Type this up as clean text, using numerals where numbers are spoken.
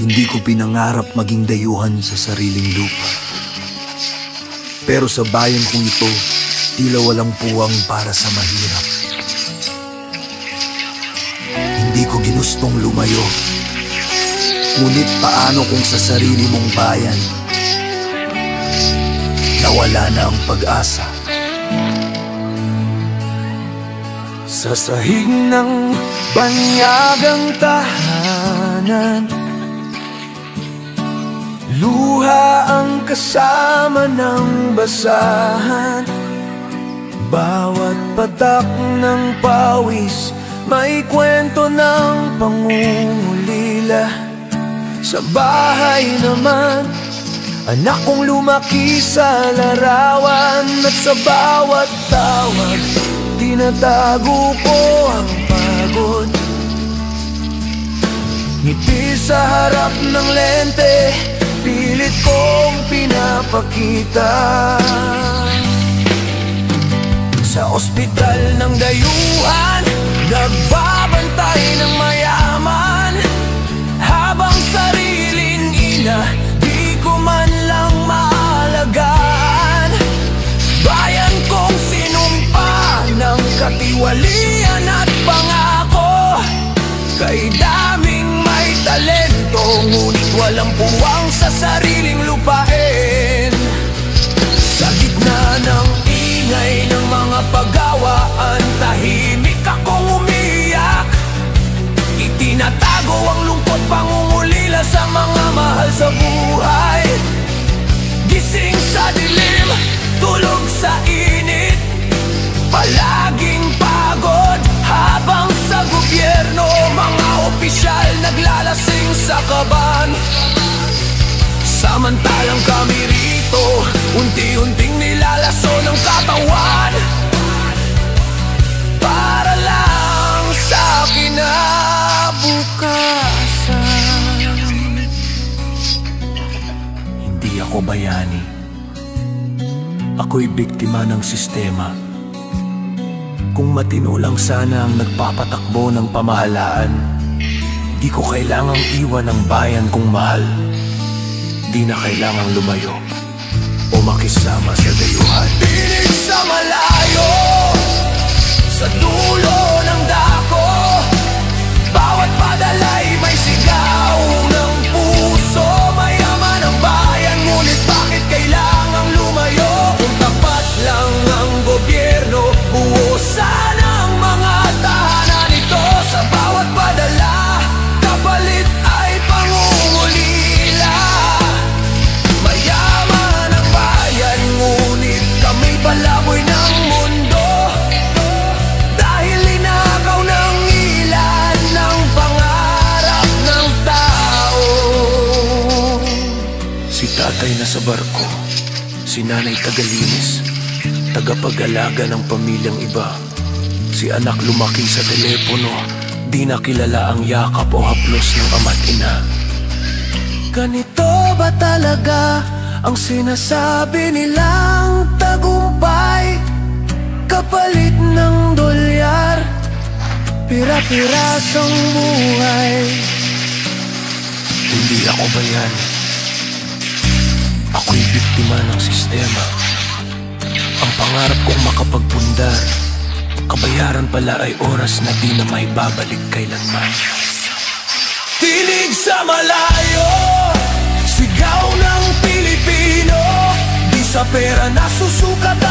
Hindi ko pinangarap maging dayuhan sa sariling lupa. Pero sa bayan kong ito, tila walang puwang para sa mahirap. Hindi ko ginustong lumayo. Ngunit paano kung sa sarili mong bayan nawala na ang pag-asa? Sa sahig ng banyagang tahanan, luha ang kasama ng basahan. Bawat patak ng pawis may kwento ng pangungulila. Sa bahay naman, anak kong lumaki sa larawan. At sa bawat tawag, tinatago ko ang pagod. Ngiti sa harap ng lente, pilit kong pinapakita. Sa ospital ng dayuhan, nagbabantay ng mayaman, habang sariling ina di ko man lang maalagaan. Bayan kong sinumpa ng katiwalian at pangako, kay daming may talento, ngunit walang puwang sa sariling lupain. Sa gitna ng ingay ng mga pagawaan, tahimik akong umiyak. Itinatago ang lungkot, pangungulila sa mga mahal sa buhay. Gising sa dilim, tulog sa init, palaging pagod, habang sa gobyerno mga opisyal naglalasing sa kaban. Samantalang kami rito, unti-unting nilalaso ng katawan, para lang sa kinabukasan. Hindi ako bayani, ako'y biktima ng sistema. Kung matino lang sana ang nagpapatakbo ng pamahalaan, di ko kailangang iwan ang bayan kong mahal. Di na kailangang lumayo o makisama sa dayuhan. Tinig sa malayo, sa dulo ng dako, bawat padalay may sigaw ng puso. Mayaman ang bayan, ngunit bakit kailangang lumayo? Kung tapat lang ang gobyerno, buhusan ang mga tahanan nito. Sa bawat padala, kapalit ay pangungulila. Mayaman ang bayan, ngunit kami palaboy ng mundo, dahil linakaw ng ilan ng pangarap ng tao. Si tatay nasa barko, si nanay tagalinis, tagapag-alaga ng pamilyang iba. Si anak lumaki sa telepono, di nakilala ang yakap o haplos ng ama't ina. Ganito ba talaga ang sinasabi nilang tagumpay? Kapalit ng dolyar, pira-pirasong buhay. Hindi ako bayan, ako'y biktima ng sistema. Ang pangarap kong makapagpundar, kabayaran pala ay oras na di na may babalik kailanman. Tinig sa malayo, sigaw ng Pilipino, di sa pera nasusukat